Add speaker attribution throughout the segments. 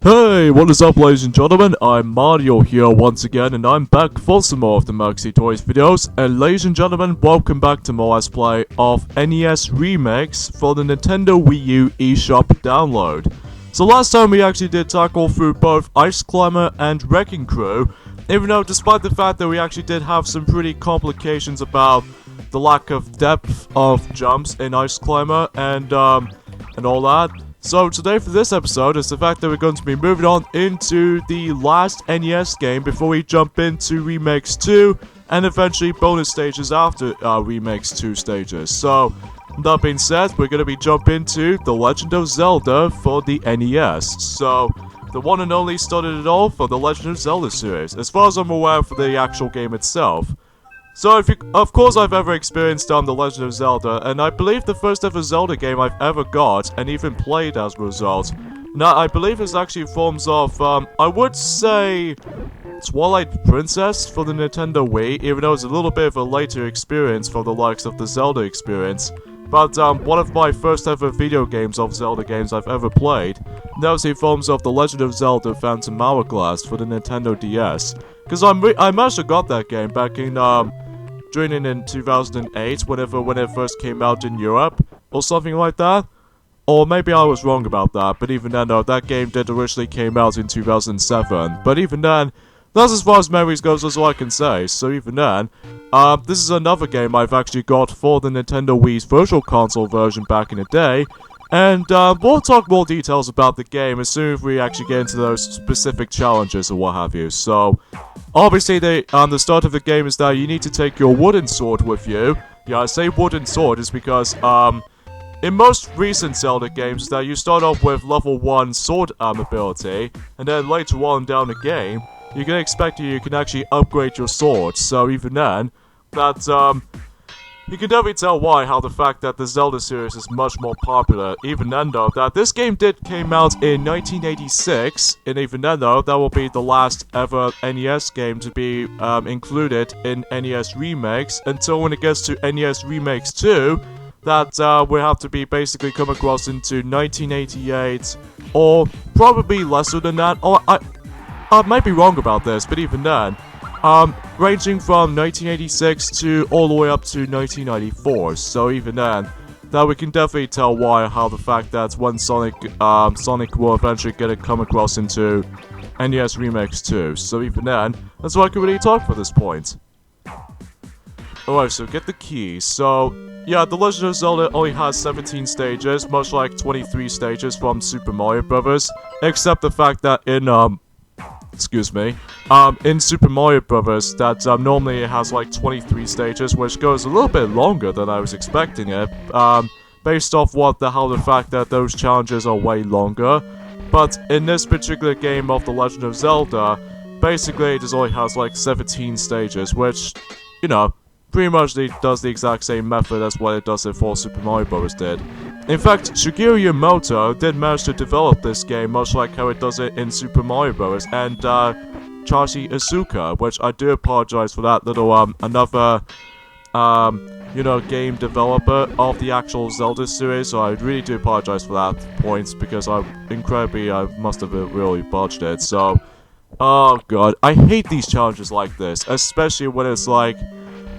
Speaker 1: Hey, what is up ladies and gentlemen, I'm Mario here once again and I'm back for some more of the Maxi Toys videos, and ladies and gentlemen, welcome back to more Let's Play of NES remakes for the Nintendo Wii U eShop download. So last time we actually did tackle through both Ice Climber and Wrecking Crew, even though despite the fact that we actually did have some pretty complications about the lack of depth of jumps in Ice Climber and all that. So today for this episode is the fact that we're going to be moving on into the last NES game before we jump into Remakes 2 and eventually bonus stages after Remakes 2 stages. So, that being said, we're going to be jumping into The Legend of Zelda for the NES. So, the one and only started it all for the Legend of Zelda series, as far as I'm aware for the actual game itself. So, of course I've ever experienced The Legend of Zelda, and I believe the first ever Zelda game I've ever got, and even played as a result. Now, I believe it's actually forms of, I would say, Twilight Princess for the Nintendo Wii, even though it's a little bit of a later experience for the likes of the Zelda experience. But, one of my first ever video games of Zelda games I've ever played, and that was in forms of The Legend of Zelda Phantom Hourglass for the Nintendo DS. Because I managed to got that game back in, during in 2008, when it first came out in Europe, or something like that. Or maybe I was wrong about that, but even then, no, that game did originally came out in 2007. But even then, that's as far as memories goes, that's all I can say. So even then, this is another game I've actually got for the Nintendo Wii's Virtual Console version back in the day. And we'll talk more details about the game as soon as we actually get into those specific challenges or what have you. So, obviously, the start of the game is that you need to take your wooden sword with you. Yeah, I say wooden sword is because, in most recent Zelda games, that you start off with level 1 sword ability, and then later on down the game, you can expect you can actually upgrade your sword. So even then, that, you can definitely tell how the fact that the Zelda series is much more popular. Even then though, that this game came out in 1986, and even then though, that will be the last ever NES game to be included in NES remakes, until when it gets to NES Remakes 2, that will have to be basically come across into 1988, or probably lesser than that, or I might be wrong about this, but even then, ranging from 1986 to all the way up to 1994. So even then, that we can definitely tell how the fact that when Sonic will eventually get it come across into NES Remakes 2. So even then, that's all I can really talk for this point. Alright, so get the keys. So, yeah, The Legend of Zelda only has 17 stages, much like 23 stages from Super Mario Bros. Except the fact that in, in Super Mario Bros. That normally it has like 23 stages, which goes a little bit longer than I was expecting it, based off how the fact that those challenges are way longer. But in this particular game of The Legend of Zelda, basically it just only has like 17 stages, which, you know, pretty much does the exact same method as what it does for Super Mario Bros. Did. In fact, Shigeru Miyamoto did manage to develop this game much like how it does it in Super Mario Bros. And Chashi Asuka, which I do apologize for that little another game developer of the actual Zelda series, so I really do apologize for that point, because I must have really botched it. So, oh god, I hate these challenges like this, especially when it's like,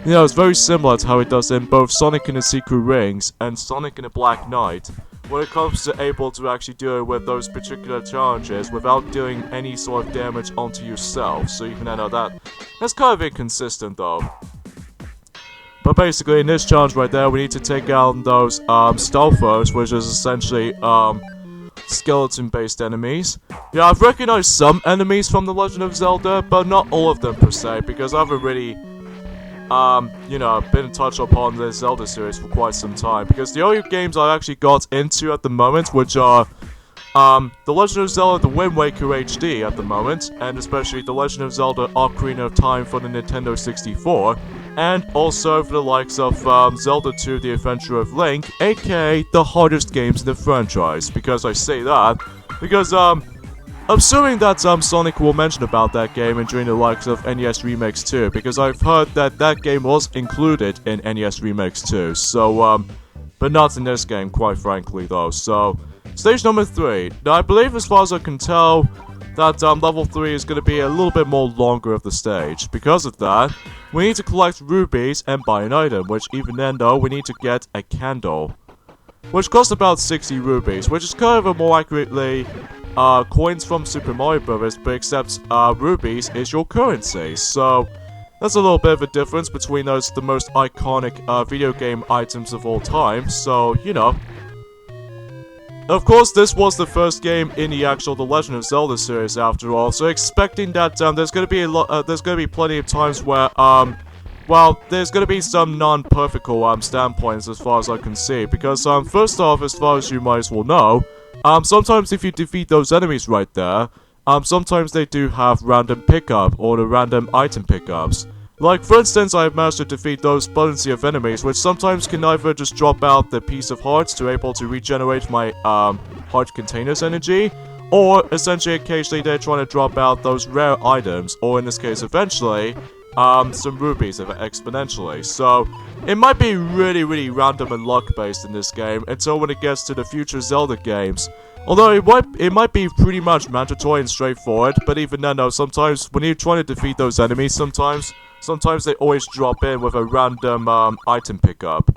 Speaker 1: you know, it's very similar to how it does in both Sonic and the Secret Rings and Sonic and the Black Knight, when it comes to able to actually do it with those particular challenges without doing any sort of damage onto yourself. So even I know that's kind of inconsistent though. But basically in this challenge right there, we need to take out those Stalfos, which is essentially skeleton-based enemies. Yeah, I've recognized some enemies from The Legend of Zelda, but not all of them per se, because I haven't really been touched upon the Zelda series for quite some time, because the only games I actually got into at the moment, which are, The Legend of Zelda The Wind Waker HD at the moment, and especially The Legend of Zelda Ocarina of Time for the Nintendo 64, and also for the likes of, Zelda 2 The Adventure of Link, aka the hardest games in the franchise. Because I say that, because, assuming that Sonic will mention about that game and during the likes of NES Remakes 2, because I've heard that that game was included in NES Remakes 2, so, but not in this game, quite frankly, though. So, Stage number 3. Now, I believe, as far as I can tell, that level 3 is going to be a little bit more longer of the stage. Because of that, we need to collect rubies and buy an item, which even then, though, we need to get a candle, which costs about 60 rubies, which is kind of a more accurately coins from Super Mario Bros., but except rubies is your currency. So that's a little bit of a difference between the most iconic video game items of all time. So, you know. Of course, this was the first game in the The Legend of Zelda series, after all. So, expecting that there's gonna be plenty of times where well, there's gonna be some non-perfect standpoints as far as I can see. Because first off, as far as you might as well know, sometimes if you defeat those enemies right there, sometimes they do have random pickup or the random item pickups. Like, for instance, I have managed to defeat those potency of enemies, which sometimes can either just drop out the piece of hearts to able to regenerate my, heart container's energy, or, essentially, occasionally they're trying to drop out those rare items, or in this case, eventually, some rubies exponentially. So, it might be really random and luck-based in this game, until when it gets to the future Zelda games. Although it might be pretty much mandatory and straightforward, but even then, though, sometimes when you're trying to defeat those enemies, sometimes they always drop in with a random item pickup.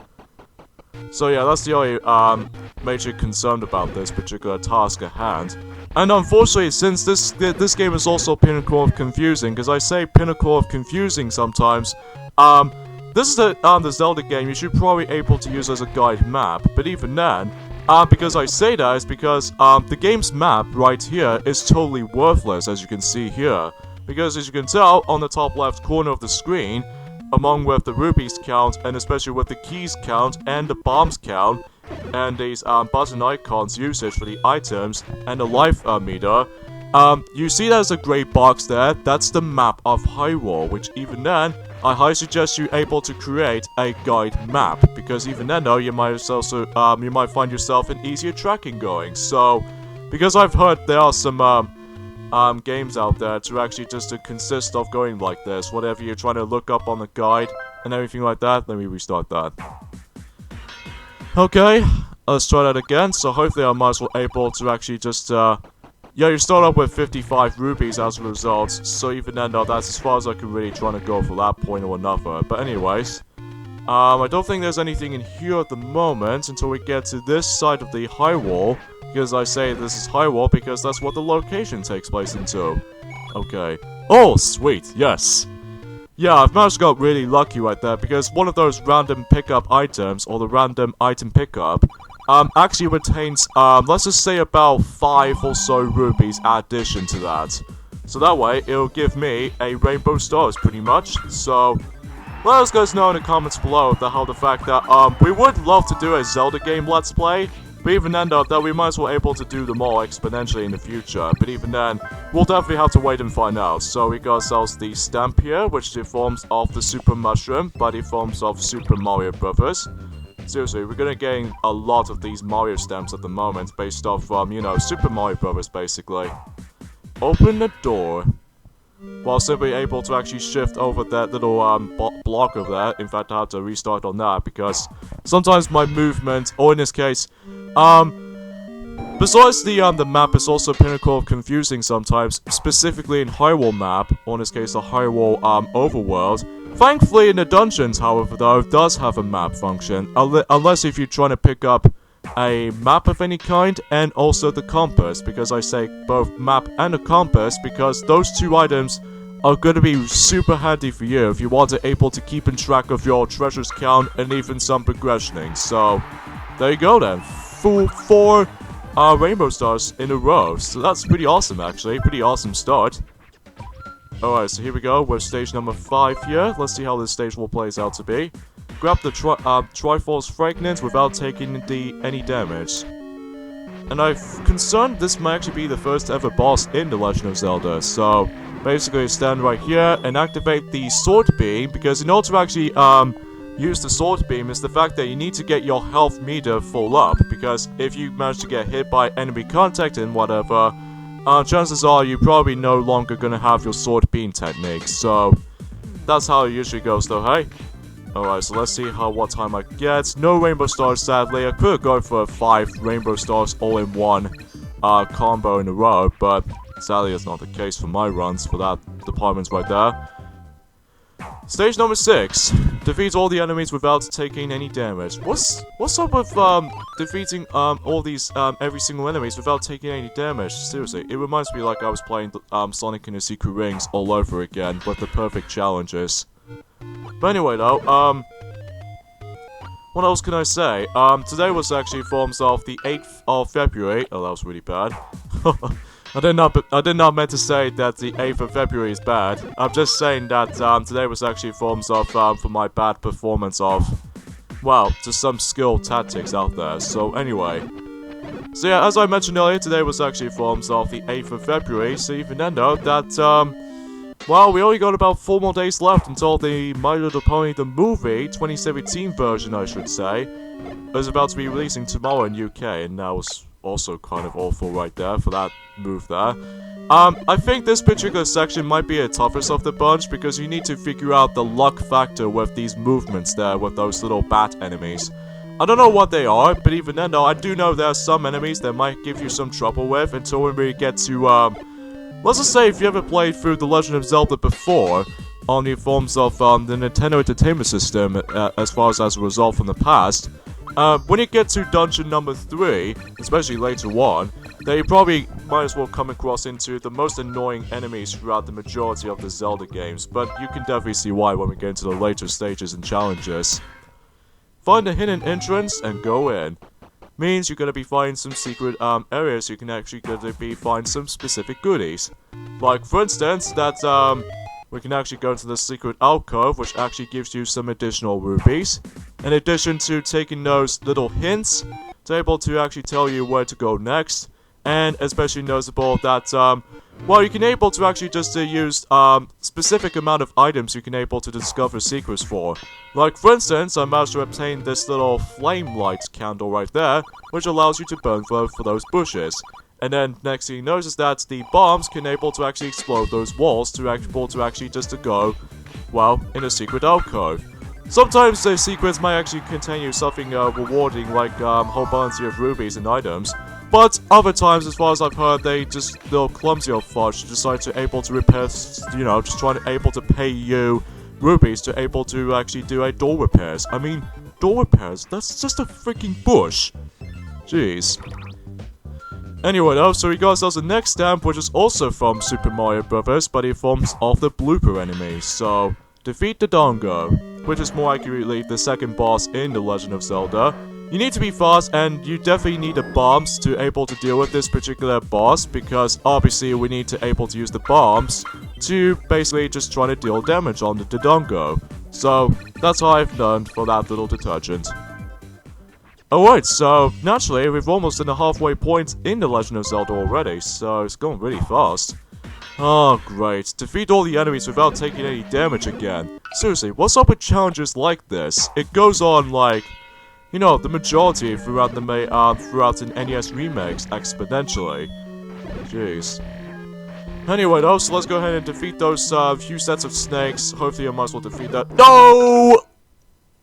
Speaker 1: So yeah, that's the only major concern about this particular task at hand. And unfortunately, since this game is also pinnacle of confusing, because I say pinnacle of confusing sometimes, this is the Zelda game you should probably able to use as a guide map, but even then, because I say that is because the game's map right here is totally worthless, as you can see here. Because as you can tell, on the top left corner of the screen, among with the rupees count, and especially with the keys count, and the bombs count, and these button icons usage for the items, and the life meter, you see there's a grey box there. That's the map of Hyrule, which even then, I highly suggest you able to create a guide map, because even then though, you might find yourself in easier tracking going. So, because I've heard there are some games out there to actually just to consist of going like this, whatever you're trying to look up on the guide and everything like that. Let me restart that. Okay, let's try that again. So hopefully I might as well able to actually just yeah, you start up with 55 rubies as a result, so even then though, that's as far as I can really try to go for that point or another. But anyways, I don't think there's anything in here at the moment until we get to this side of the Hyrule. Because I say this is Hyrule because that's what the location takes place into. Okay. Oh, sweet, yes. Yeah, I've managed to get really lucky right there because one of those random pickup items, or the random item pickup, actually retains, let's just say about 5 or so rubies addition to that. So that way, it'll give me a rainbow stars pretty much. So, let us guys know in the comments below how the fact that, we would love to do a Zelda game Let's Play. But even then though, that we might as well able to do them all exponentially in the future. But even then, we'll definitely have to wait and find out. So we got ourselves the stamp here, which is the forms of the Super Mushroom, by the forms of Super Mario Bros. Seriously, we're gonna gain a lot of these Mario stamps at the moment, based off from, you know, Super Mario Bros. Basically. Open the door. While simply able to actually shift over that little block of that. In fact, I had to restart on that because sometimes my movement, or in this case, besides the map is also pinnacle of confusing sometimes, specifically in Hyrule map, or in this case the Hyrule overworld. Thankfully in the dungeons, however, though, does have a map function, unless if you're trying to pick up a map of any kind, and also the compass, because I say both map and a compass, because those two items are going to be super handy for you if you want to able to keep in track of your treasures count and even some progressioning. So, there you go then. Four rainbow stars in a row, so that's pretty awesome actually, pretty awesome start. Alright, so here we go with stage number 5 here. Let's see how this stage will plays out to be. Grab the Triforce Fragment without taking any damage. And I'm concerned this might actually be the first ever boss in The Legend of Zelda. So, basically stand right here and activate the Sword Beam, because in order to actually use the Sword Beam is the fact that you need to get your health meter full up, because if you manage to get hit by enemy contact and whatever, chances are you're probably no longer gonna have your Sword Beam technique. So, that's how it usually goes though, hey? Alright, so let's see what time I get. No rainbow stars, sadly. I could go for 5 rainbow stars all in one combo in a row, but sadly that's not the case for my runs for that department right there. Stage number 6. Defeat all the enemies without taking any damage. What's up with defeating all these every single enemies without taking any damage? Seriously, it reminds me like I was playing Sonic and the Secret Rings all over again with the perfect challenges. But anyway though, what else can I say? Today was actually forms of the 8th of February. Oh, that was really bad. I did not meant to say that the 8th of February is bad. I'm just saying that today was actually forms of for my bad performance of, well, just some skill tactics out there. So anyway, so yeah, as I mentioned earlier, today was actually forms of the 8th of February. So even then though, that well, we only got about 4 more days left until the My Little Pony the movie 2017 version, I should say, is about to be releasing tomorrow in UK, and that was also kind of awful right there for that move there. I think this particular section might be the toughest of the bunch because you need to figure out the luck factor with these movements there with those little bat enemies. I don't know what they are, but even then though, I do know there are some enemies that might give you some trouble with until we get to, let's just say if you ever played through The Legend of Zelda before, on the forms of the Nintendo Entertainment System, as far as a result from the past, when you get to dungeon number 3, especially later on, then you probably might as well come across into the most annoying enemies throughout the majority of the Zelda games, but you can definitely see why when we get into the later stages and challenges. Find a hidden entrance and go in. Means you're gonna be finding some secret areas you can actually find some specific goodies. Like for instance, that we can actually go into the secret alcove, which actually gives you some additional rupees. In addition to taking those little hints, it's able to actually tell you where to go next. And especially noticeable that, well, you can able to actually just use specific amount of items you can able to discover secrets for. Like for instance, I managed to obtain this little flame light candle right there, which allows you to burn for those bushes. And then next thing you notice is that the bombs can able to actually explode those walls to actually just to go, well, in a secret alcove. Sometimes the secrets might actually contain something rewarding like whole bunch of rubies and items. But other times, as far as I've heard, they just little clumsy old fudge decide to able to repair, you know, just trying to able to pay you rubies to able to actually do a door repairs. I mean, door repairs? That's just a freaking bush. Jeez. Anyway though, so we got ourselves the next stamp, which is also from Super Mario Bros., but in forms of the blooper enemy. So, defeat the Dongo, which is more accurately the second boss in The Legend of Zelda. You need to be fast, and you definitely need the bombs to able to deal with this particular boss, because obviously we need to able to use the bombs to basically just try to deal damage on the Dodongo. So, that's how I've learned for that little detergent. Alright, so naturally we've almost done the halfway point in The Legend of Zelda already, so it's going really fast. Oh great, defeat all the enemies without taking any damage again. Seriously, what's up with challenges like this? It goes on like, you know, the majority throughout the throughout an NES remakes exponentially. Jeez. Anyway though, so let's go ahead and defeat those few sets of snakes. Hopefully I might as well defeat that. No!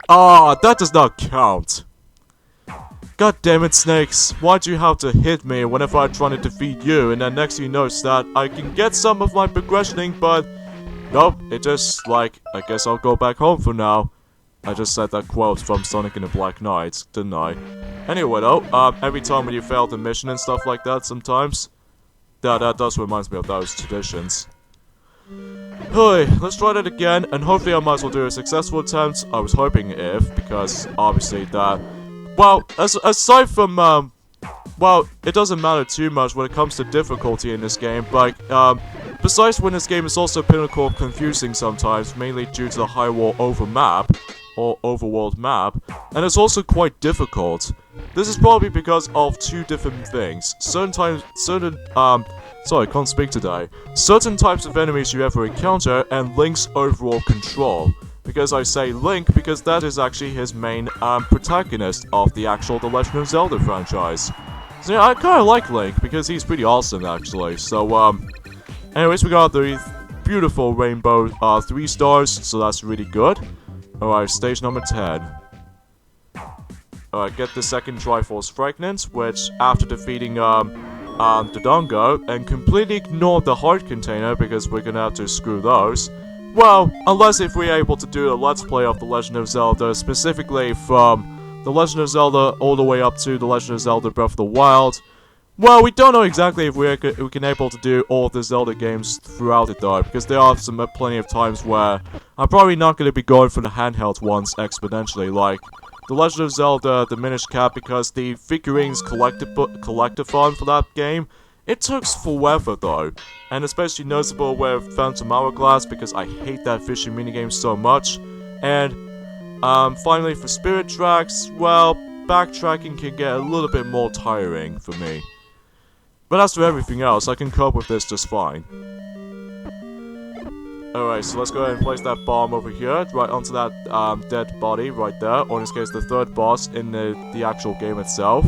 Speaker 1: Ah, that does not count. God damn it, snakes. Why'd you have to hit me whenever I try to defeat you, and then next you notice that I can get some of my progressioning, but nope, it just, like, I guess I'll go back home for now. I just said that quote from Sonic and the Black Knight, didn't I? Anyway though, every time when you fail the mission and stuff like that sometimes, that does remind me of those traditions. Hey, let's try that again, and hopefully I might as well do a successful attempt. I was hoping if, because obviously that, well, aside from, well, it doesn't matter too much when it comes to difficulty in this game, but, besides when this game is also pinnacle of confusing sometimes, mainly due to the Hyrule overworld map, and it's also quite difficult. This is probably because of two different things. Sorry, I can't speak today. Certain types of enemies you ever encounter, and Link's overall control. Because I say Link, because that is actually his main protagonist of the actual The Legend of Zelda franchise. So yeah, I kinda like Link, because he's pretty awesome actually. So, anyways, we got the beautiful rainbow 3 stars, so that's really good. Alright, stage number 10. Alright, get the second Triforce Fragment, which, after defeating, Dodongo, and completely ignore the heart container, because we're gonna have to screw those. Well, unless if we're able to do a Let's Play of The Legend of Zelda, specifically from The Legend of Zelda all the way up to The Legend of Zelda Breath of the Wild. Well, we don't know exactly if we can able to do all of the Zelda games throughout it though, because there are plenty of times where I'm probably not going to be going for the handheld ones exponentially, like The Legend of Zelda The Minish Cap, because the figurines collectathon for that game, it took forever though, and especially noticeable with Phantom Hourglass, because I hate that fishing minigame so much, and finally for Spirit Tracks, well, backtracking can get a little bit more tiring for me. But as for everything else, I can cope with this just fine. Alright, so let's go ahead and place that bomb over here, right onto that dead body right there, or in this case the third boss in the actual game itself.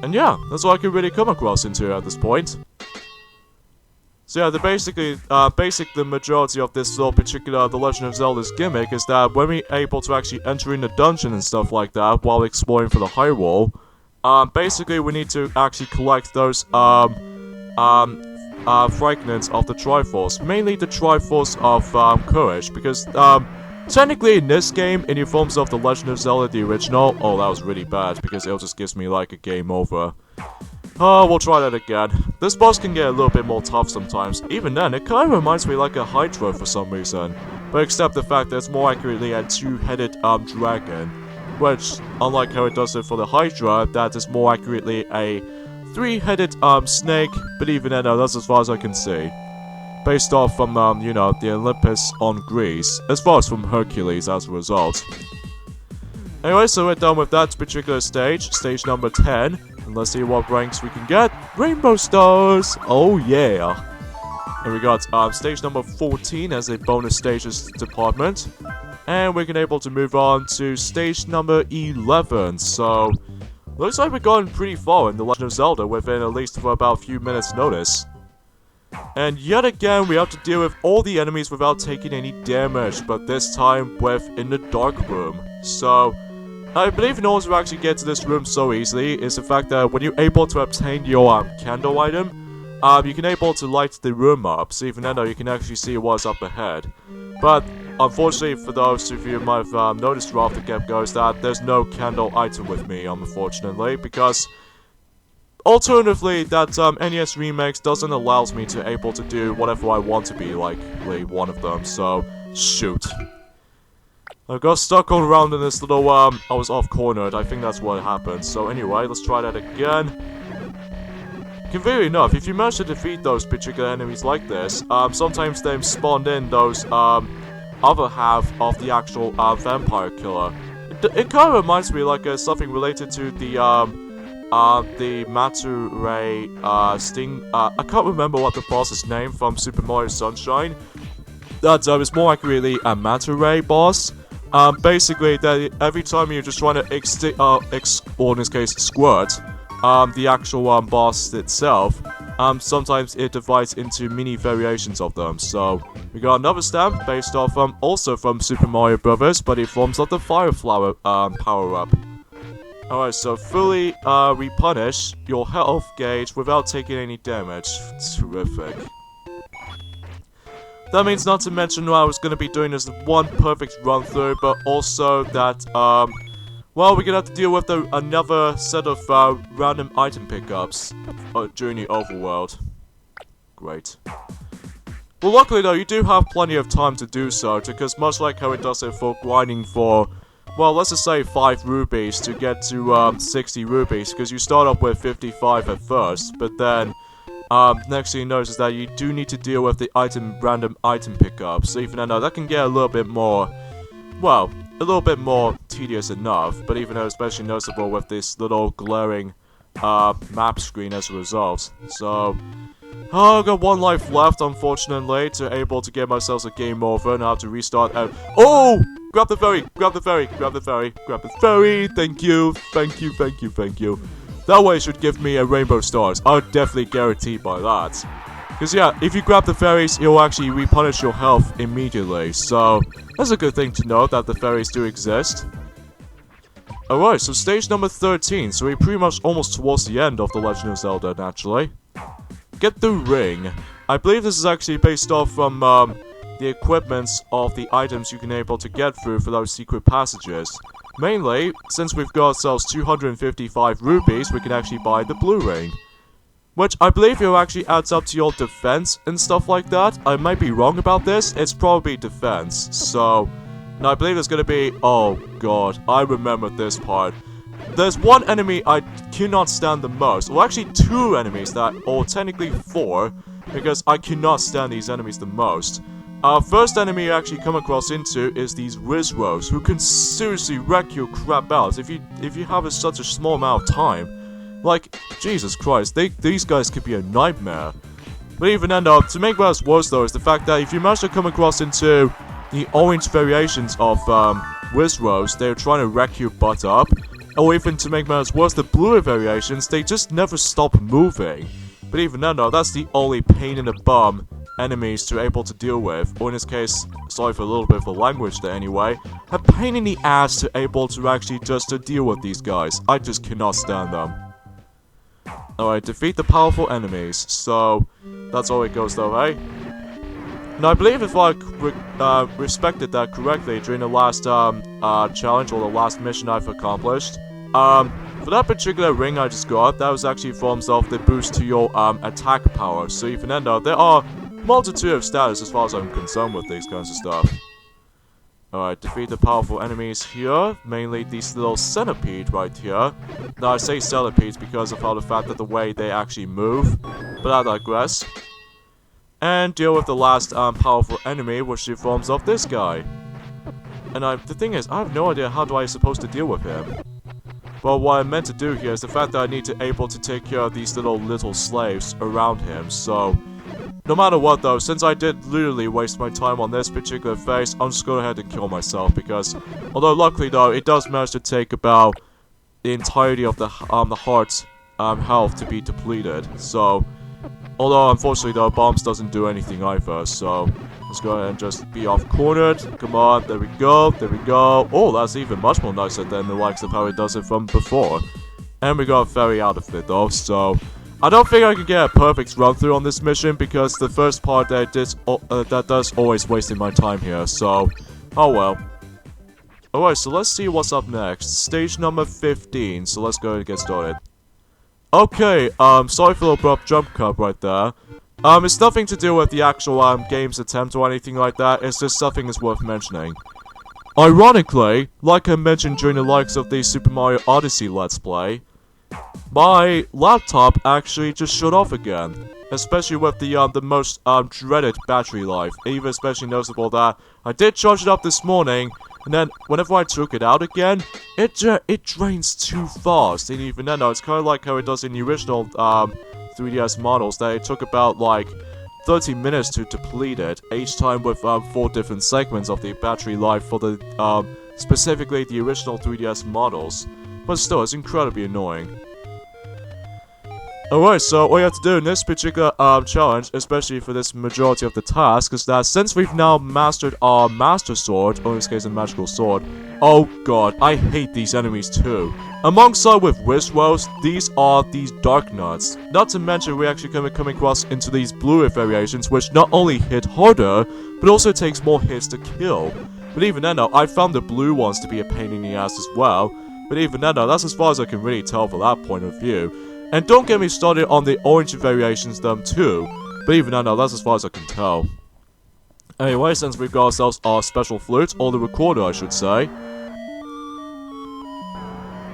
Speaker 1: And yeah, that's all I can really come across into at this point. So yeah, the majority of this little particular The Legend of Zelda's gimmick is that when we're able to actually enter in the dungeon and stuff like that while exploring for the high wall, basically we need to actually collect those, fragments of the Triforce. Mainly the Triforce of, Courage, because, technically in this game, in the forms of The Legend of Zelda the original, oh that was really bad, because it just gives me like a game over. Oh, we'll try that again. This boss can get a little bit more tough sometimes. Even then, it kind of reminds me like a Hydra for some reason. But except the fact that it's more accurately a two-headed, dragon. Which, unlike how it does it for the Hydra, that is more accurately a three-headed, snake. But even then, that's as far as I can see. Based off from, you know, the Olympus on Greece. As far as from Hercules as a result. Anyway, so we're done with that particular stage. Stage number 10. And let's see what ranks we can get. Rainbow Stars! Oh yeah! And we got stage number 14 as a bonus stages department. And we're able to move on to stage number 11. So, looks like we've gotten pretty far in The Legend of Zelda within at least for about a few minutes notice. And yet again, we have to deal with all the enemies without taking any damage, but this time in the dark room. So, I believe in order to actually get to this room so easily is the fact that when you're able to obtain your candle item, you can able to light the room up, so even though you can actually see what's up ahead. But unfortunately for those of you who might have noticed right off the get-go is that there's no candle item with me, unfortunately, because alternatively that NES Remakes doesn't allow me to able to do whatever I want to be like one of them, so shoot. I got stuck all around in this little, I was off-cornered. I think that's what happened. So anyway, let's try that again. Conveniently enough, if you manage to defeat those particular enemies like this, sometimes they've spawned in those, other half of the actual, vampire killer. It kind of reminds me like something related to the Mature Sting, I can't remember what the boss's name from Super Mario Sunshine. That, is more accurately a Mature boss. Basically, that every time you're just trying to or in this case, squirt, the actual, boss itself, sometimes it divides into mini variations of them. So, we got another stamp based off, also from Super Mario Brothers, but it forms of the Fire Flower, power-up. Alright, so fully, replenish your health gauge without taking any damage. Terrific. That means not to mention what I was going to be doing is one perfect run through, but also that, well, we're going to have to deal with another set of random item pickups during the overworld. Great. Well, luckily though, you do have plenty of time to do so, because much like how it does it for grinding for, well, let's just say 5 rubies to get to 60 rubies, because you start off with 55 at first, but then next thing you notice is that you do need to deal with the random item pickups. So even though that can get a little bit more, well, a little bit more tedious enough, but even though especially noticeable with this little glaring map screen as a result. So, I've got 1 life left, unfortunately, to able to get myself a game over, and I have to restart out. Oh! Grab the ferry! Grab the ferry! Grab the ferry! Grab the ferry! Thank you! Thank you! Thank you! Thank you! That way it should give me a rainbow stars. I'll definitely guarantee by that. Because yeah, if you grab the fairies, it will actually replenish your health immediately. So that's a good thing to know that the fairies do exist. Alright, so stage number 13. So we're pretty much almost towards the end of The Legend of Zelda, naturally. Get the ring. I believe this is actually based off from the equipments of the items you can able to get through for those secret passages. Mainly, since we've got ourselves 255 rupees, we can actually buy the blue ring. Which I believe it actually adds up to your defense and stuff like that. I might be wrong about this. It's probably defense. So, and I believe it's gonna be... Oh god, I remember this part. There's one enemy I cannot stand the most. Well, actually two enemies that... Or technically four. Because I cannot stand these enemies the most. First enemy you actually come across into is these Rizros, who can seriously wreck your crap out if you have such a small amount of time. Like, Jesus Christ, these guys could be a nightmare. But even then though, to make matters worse though, is the fact that if you manage to come across into the orange variations of Rizros, they're trying to wreck your butt up. Or even to make matters worse, the bluer variations, they just never stop moving. But even then though, that's the only pain in the bum enemies to able to deal with, or in this case, sorry for a little bit of the language there anyway, a pain in the ass to able to actually just to deal with these guys. I just cannot stand them. Alright, defeat the powerful enemies, so that's all it goes though, eh? Now I believe if I respected that correctly during the last challenge or the last mission I've accomplished, for that particular ring I just got, that was actually forms of the boost to your attack power. So even then though, there are multitude of status as far as I'm concerned with these kinds of stuff. Alright, defeat the powerful enemies here, mainly these little centipede right here. Now I say centipedes because of how the fact that the way they actually move, but I digress. And deal with the last powerful enemy, which is forms of this guy. And the thing is, I have no idea how do I supposed to deal with him. Well, what I meant to do here is the fact that I need to able to take care of these little slaves around him, so... No matter what though, since I did literally waste my time on this particular phase, I'm just going ahead and kill myself, because... Although luckily though, it does manage to take about the entirety of the heart's health to be depleted, so... Although unfortunately though, bombs doesn't do anything either, so... Let's go ahead and just be off-cornered. Come on, there we go, there we go. Oh, that's even much more nicer than the likes of how it does it from before. And we got a fairy out of it though, so... I don't think I could get a perfect run-through on this mission, because the first part that does always wasting my time here, so... Oh well. Alright, so let's see what's up next. Stage number 15, so let's go ahead and get started. Okay, sorry for the abrupt jump cut right there. It's nothing to do with the actual, game's attempt or anything like that, it's just something that's worth mentioning. Ironically, like I mentioned during the likes of the Super Mario Odyssey Let's Play, my laptop actually just shut off again. Especially with the most, dreaded battery life. Even especially noticeable that I did charge it up this morning, and then whenever I took it out again, it drains too fast. And even then, it's kind of like how it does in the original, 3DS models, that it took about, like, 30 minutes to deplete it, each time with, 4 different segments of the battery life for the, specifically the original 3DS models. But still, it's incredibly annoying. Alright, so all you have to do in this particular challenge, especially for this majority of the task, is that since we've now mastered our Master Sword, or in this case a Magical Sword, oh god, I hate these enemies too. Alongside with Rizros, these are these Dark Nuts. Not to mention we actually come across into these bluer variations, which not only hit harder, but also takes more hits to kill. But even then though, I found the blue ones to be a pain in the ass as well. But even then though, that's as far as I can really tell from that point of view. And don't get me started on the orange variations them too. But even then though, that's as far as I can tell. Anyway, since we've got ourselves our special flute, or the recorder I should say.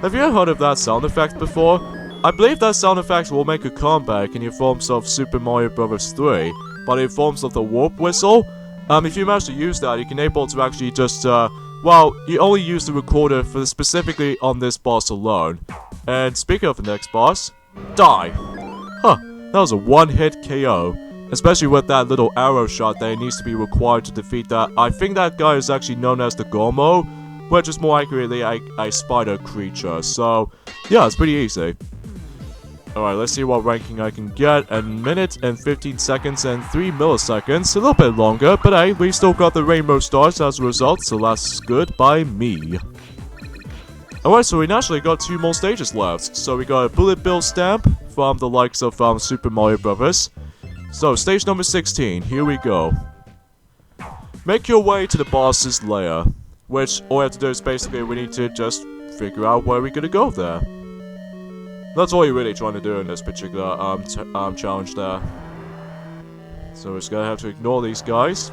Speaker 1: Have you ever heard of that sound effect before? I believe that sound effect will make a comeback in the forms of Super Mario Bros. 3, but in forms of the warp whistle. If you manage to use that, you can able to actually just, well, you only use the recorder for specifically on this boss alone. And speaking of the next boss, die! Huh, that was a one-hit KO. Especially with that little arrow shot that it needs to be required to defeat that. I think that guy is actually known as the Gomo, which is more accurately a spider creature. So, yeah, it's pretty easy. Alright, let's see what ranking I can get. A minute and 15 seconds and 3 milliseconds. A little bit longer, but hey, we still got the rainbow stars as a result, so that's good by me. Alright, so we naturally got 2 more stages left. So we got a bullet bill stamp from the likes of Super Mario Brothers. So, stage number 16, here we go. Make your way to the boss's lair, which all we have to do is basically we need to just figure out where we're gonna go there. That's all you're really trying to do in this particular challenge there. So we're just gonna have to ignore these guys.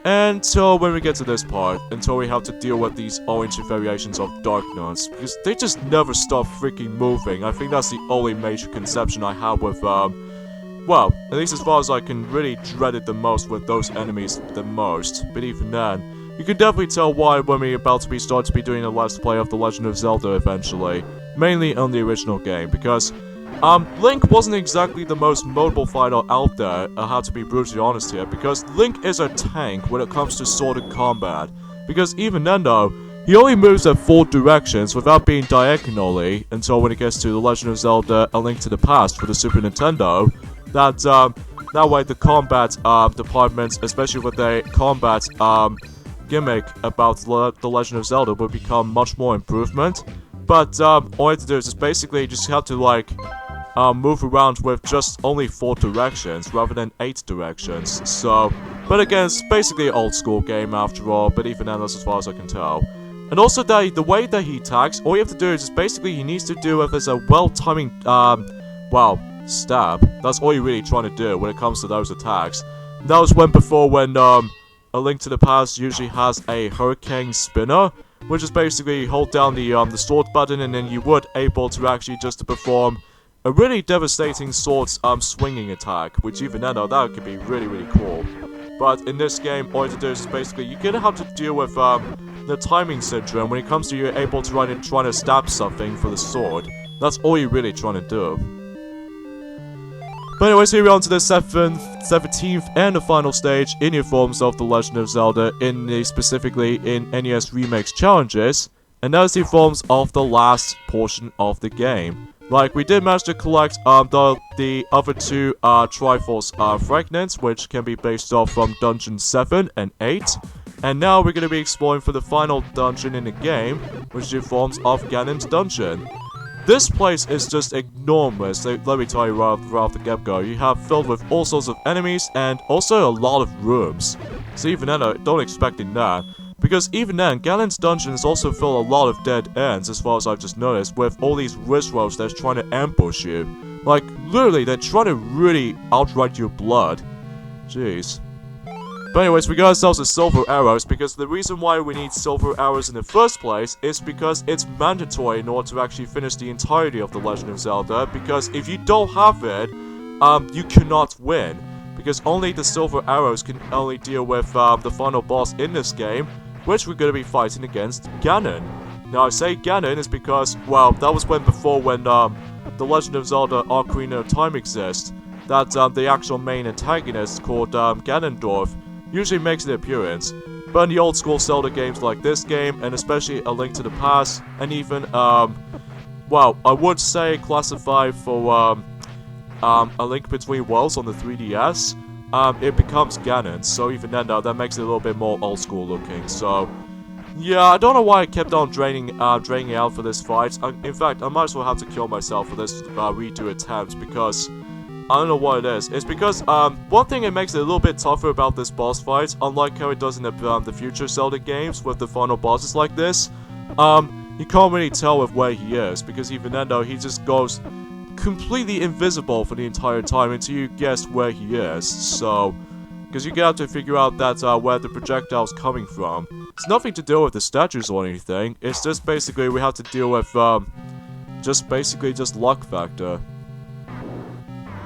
Speaker 1: Until when we get to this part, until we have to deal with these orange variations of darkness. Because they just never stop freaking moving. I think that's the only major conception I have with, well, at least as far as I can really dread it the most with those enemies the most. But even then, you can definitely tell why when we're about to start to be doing a Let's Play of The Legend of Zelda eventually. Mainly on the original game, because Link wasn't exactly the most modable fighter out there, I have to be brutally honest here, because Link is a tank when it comes to sword combat. Because even then though, he only moves at 4 directions without being diagonally, until when it gets to The Legend of Zelda A Link to the Past for the Super Nintendo. That way the combat department, especially with the combat gimmick about The Legend of Zelda, would become much more improvement. But all you have to do is just basically just have to like move around with just only 4 directions rather than 8 directions. So, but again, it's basically an old school game after all, but even then that's as far as I can tell. And also the way that he attacks, all you have to do is just basically he needs to do with is a well-timing well, stab. That's all you're really trying to do when it comes to those attacks. That was when A Link to the Past usually has a hurricane spinner, which is basically you hold down the sword button and then you would able to actually just to perform a really devastating sword swinging attack, which even then though that could be really cool. But in this game, all you have to do is basically you're gonna have to deal with the timing syndrome when it comes to you able to trying to stab something for the sword. That's all you're really trying to do. But anyways, here we're on to the 17th and the final stage in your forms of The Legend of Zelda, specifically in NES Remakes challenges, and that is the forms of the last portion of the game. Like, we did manage to collect the other 2 Triforce fragments, which can be based off from Dungeon 7 and 8, and now we're going to be exploring for the final dungeon in the game, which is the forms of Ganon's Dungeon. This place is just enormous, let me tell you right off the get-go. You have filled with all sorts of enemies and also a lot of rooms. So even then, don't expect that. Because even then, Ganon's Dungeon is also filled a lot of dead ends, as far as I've just noticed, with all these wizards that's trying to ambush you. Like, literally, they're trying to really outright your blood. Jeez. But anyways, we got ourselves the silver arrows, because the reason why we need silver arrows in the first place is because it's mandatory in order to actually finish the entirety of The Legend of Zelda, because if you don't have it, you cannot win. Because only the silver arrows can only deal with the final boss in this game, which we're going to be fighting against Ganon. Now I say Ganon is because, well, that was when The Legend of Zelda Ocarina of Time exists, that the actual main antagonist called Ganondorf usually makes an appearance. But in the old school Zelda games like this game, and especially A Link to the Past, and even, well, I would say classified for A Link Between Worlds on the 3DS, it becomes Ganon, so even then though, that makes it a little bit more old school looking, so yeah, I don't know why I kept on draining it out for this fight. In fact, I might as well have to kill myself for this redo attempt, because I don't know what it is. It's because, one thing that makes it a little bit tougher about this boss fight, unlike how it does in the future Zelda games with the final bosses like this, you can't really tell with where he is, because even then though, he just goes completely invisible for the entire time until you guess where he is, so because you have to figure out that where the projectile's coming from. It's nothing to do with the statues or anything, it's just basically we have to deal with just luck factor.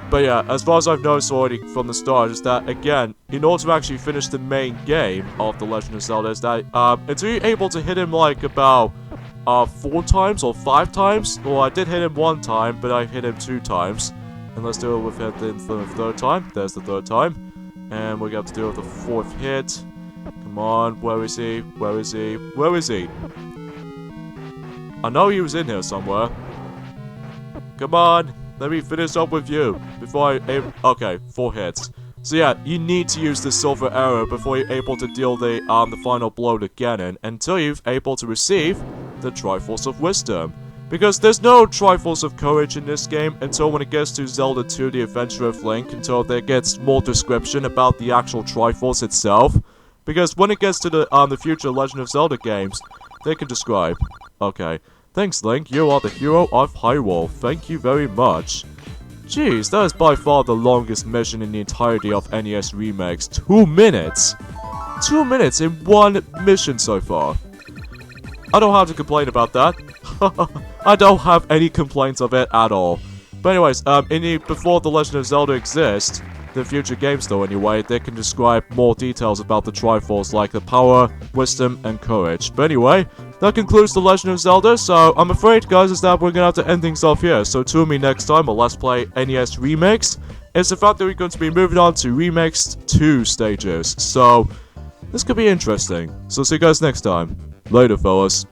Speaker 1: But yeah, as far as I've noticed already from the start is that, again, in order to actually finish the main game of The Legend of Zelda is that, until you're able to hit him like about 4 times or 5 times. Well, I did hit him 1 time, but I hit him 2 times. And let's do it with him the 3rd time. There's the 3rd time. And we're going to have to do it with the 4th hit. Come on, where is he? Where is he? Where is he? I know he was in here somewhere. Come on. let me finish up with you before okay, 4 hits. So yeah, you need to use the silver arrow before you're able to deal the final blow to Ganon, until you're able to receive the Triforce of Wisdom. Because there's no Triforce of Courage in this game until when it gets to Zelda 2 The Adventure of Link, until there gets more description about the actual Triforce itself. Because when it gets to the future Legend of Zelda games, they can describe. Okay, thanks Link, you are the hero of Hyrule, thank you very much. Jeez, that is by far the longest mission in the entirety of NES remakes. 2 minutes! 2 minutes in one mission so far. I don't have to complain about that. I don't have any complaints of it at all. But anyways, before The Legend of Zelda exists, the future games though anyway, they can describe more details about the Triforce, like the power, wisdom, and courage. But anyway, that concludes The Legend of Zelda, so I'm afraid, guys, is that we're gonna have to end things off here. So tune me next time on Let's Play NES Remakes. It's the fact that we're going to be moving on to Remakes 2 stages, so this could be interesting. So see you guys next time. Later, fellas.